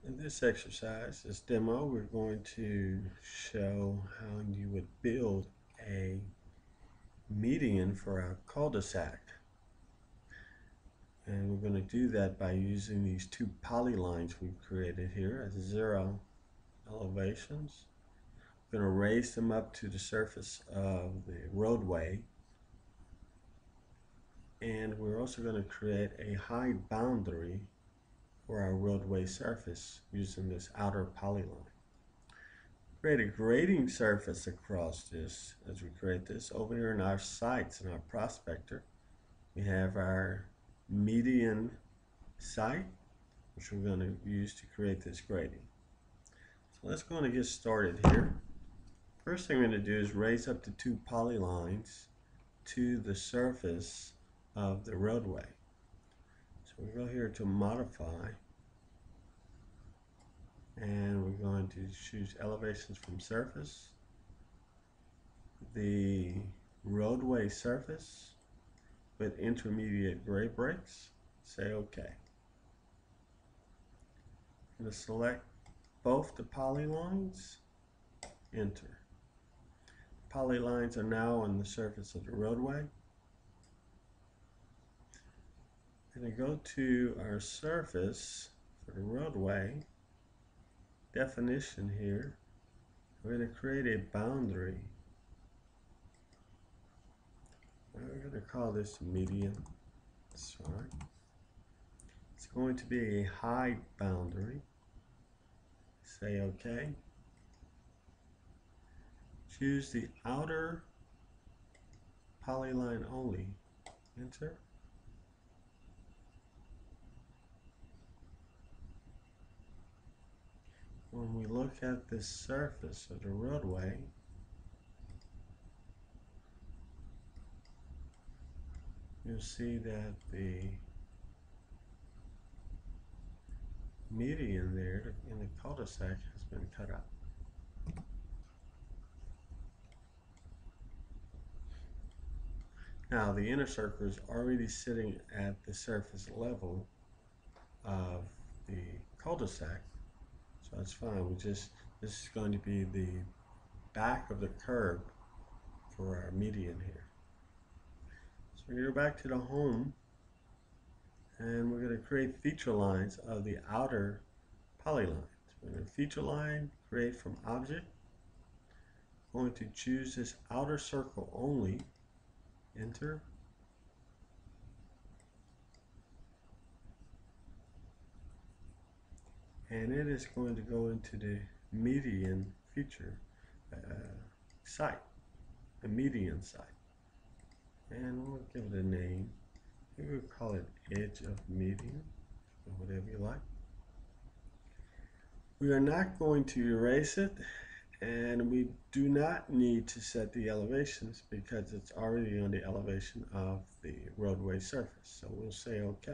In this exercise, this demo, we're going to show how you would build a median for a cul-de-sac. And we're going to do that by using these two polylines we've created here at 0 elevations. We're going to raise them up to the surface of the roadway. And we're also going to create a height boundary for our roadway surface using this outer polyline. Create a grading surface across this as we create this. Over here in our sites, in our prospector, we have our median site, which we're going to use to create this grading. So let's go and get started here. First thing we're going to do is raise up the two polylines to the surface of the roadway. So we go here to modify, and we're going to choose elevations from surface, the roadway surface with intermediate grade breaks. Say OK. I'm going to select both the polylines, enter. Polylines are now on the surface of the roadway. I'm going to go to our surface for the roadway definition here. We're going to create a boundary. We're going to call this median. That's right. It's going to be a height boundary. Say OK. Choose the outer polyline only. Enter. When we look at the surface of the roadway, you'll see that the median there in the cul-de-sac has been cut out. Now the inner circle is already sitting at the surface level of the cul-de-sac, so that's fine. This is going to be the back of the curb for our median here. So we go back to the home, and we're going to create feature lines of the outer polylines. We're going to feature line, create from object. I'm going to choose this outer circle only. Enter. And it is going to go into the median feature site, the median site. And we'll give it a name. We'll call it edge of median, or whatever you like. We are not going to erase it, and we do not need to set the elevations because it's already on the elevation of the roadway surface. So we'll say OK.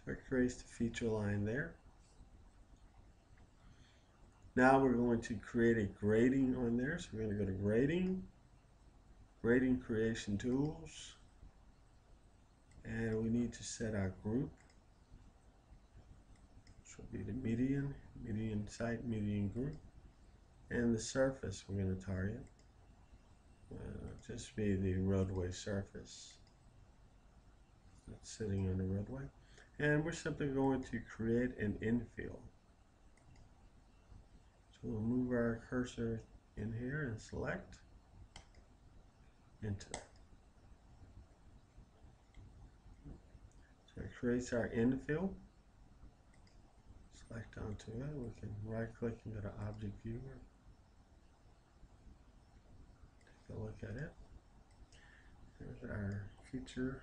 So it creates the feature line there. Now we're going to create a grading on there. So we're going to go to grading, grading creation tools, and we need to set our group. Which will be the median, median site, median group, and the surface we're going to target. Just be the roadway surface that's sitting on the roadway. And we're simply going to create an infill. So we'll move our cursor in here and select, enter. So it creates our infill. Select onto it. We can right click and go to object viewer. Take a look at it. There's our feature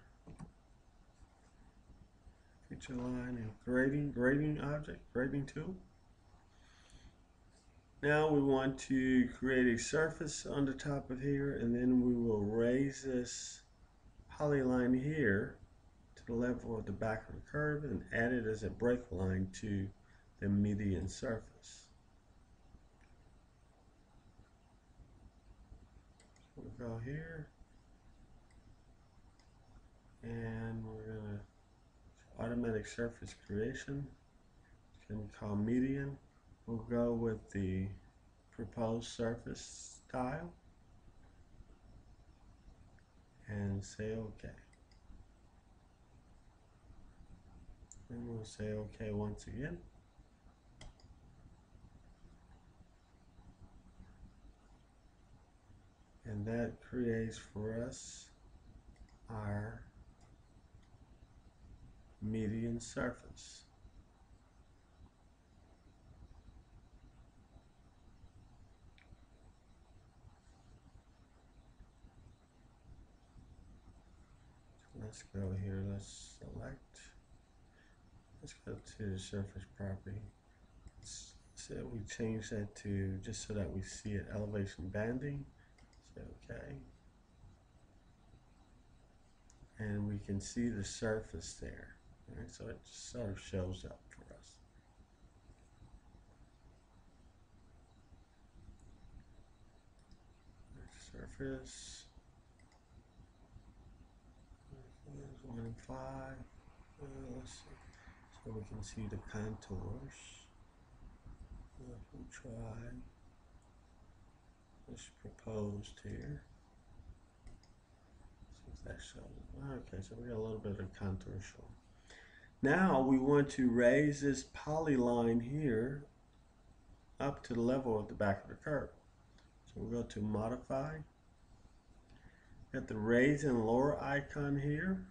line and grading object, grading tool. Now we want to create a surface on the top of here, and then we will raise this polyline here to the level of the back of the curve and add it as a break line to the median surface. So we'll go here, and we're going to automatic surface creation. It's going to be called median. We'll go with the proposed surface style and say OK. And we'll say OK once again. And that creates for us our median surface. So let's go here, let's select, let's go to the surface property. So we change that to, just so that we see it, elevation banding. Say OK. And we can see the surface there. Right, so it just sort of shows up for us. Surface. 1 and 5. Let's see. So we can see the contours. If we try this proposed here. See if that shows. Okay, so we got a little bit of contour showing. Now we want to raise this polyline here up to the level of the back of the curve. So we'll go to modify. Got the raise and lower icon here.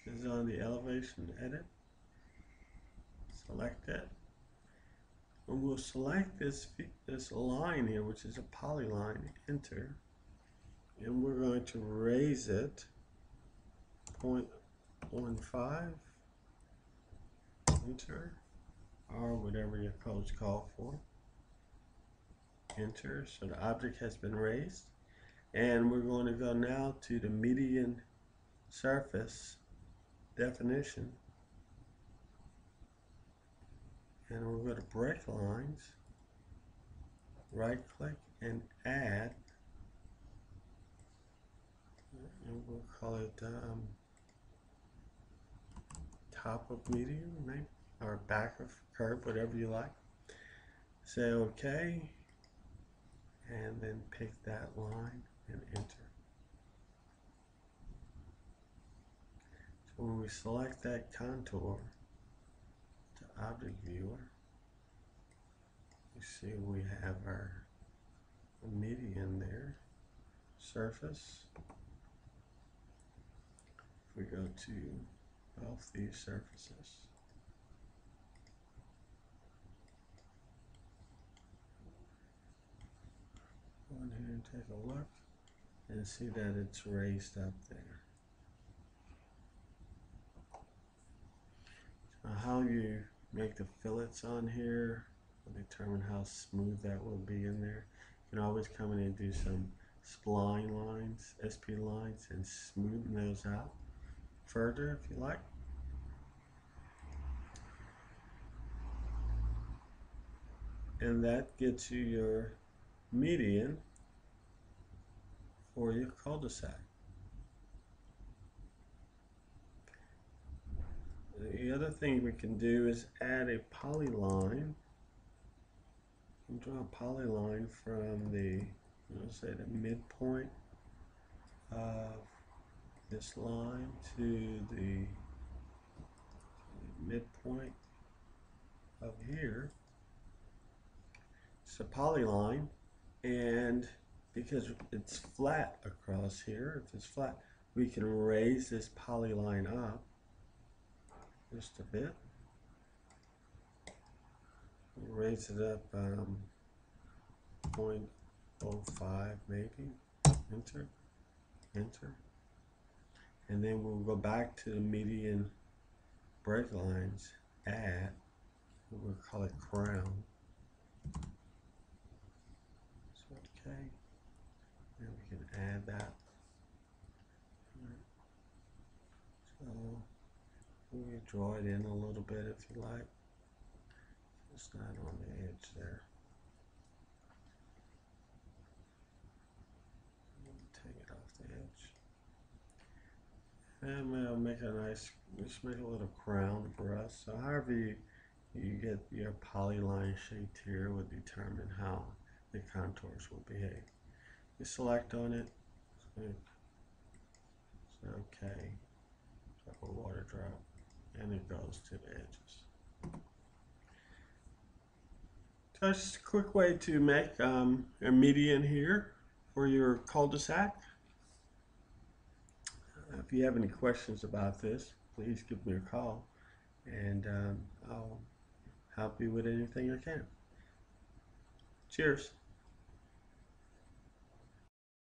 This is on the elevation edit. Select it. And we'll select this line here, which is a polyline, enter. And we're going to raise it 0.15, enter, or whatever your codes call for. Enter, so the object has been raised. And we're going to go now to the median surface definition. And we'll go to break lines, right click and add, and we'll call it top of median, maybe, or back of curve, whatever you like. Say OK, and then pick that line and enter. So when we select that contour to object viewer, you see we have our median there, surface. If we go to both these surfaces, go in here and take a look and see that it's raised up there. So how you make the fillets on here will determine how smooth that will be in there. You can always come in and do some spline lines, SP lines, and smoothen those out further if you like. And that gets you your median for your cul-de-sac. The other thing we can do is add a polyline. You can draw a polyline from the, let's say, the midpoint of this line to the midpoint of here. It's a polyline, and because it's flat across here, if it's flat, we can raise this polyline up just a bit. Raise it up 0.05 maybe. Enter, enter. And then we'll go back to the median break lines, add, we'll call it crown. So, okay. And we can add that. So we can draw it in a little bit if you like. It's not on the edge there. Take it off the edge. And we'll make a nice, just make a little crown for us. So however you get your polyline shaped here will determine how the contours will behave. You select on it, so okay, drop a water drop, and it goes to the edges. So it's just a quick way to make a median here for your cul-de-sac. If you have any questions about this, please give me a call, and I'll help you with anything I can. Cheers.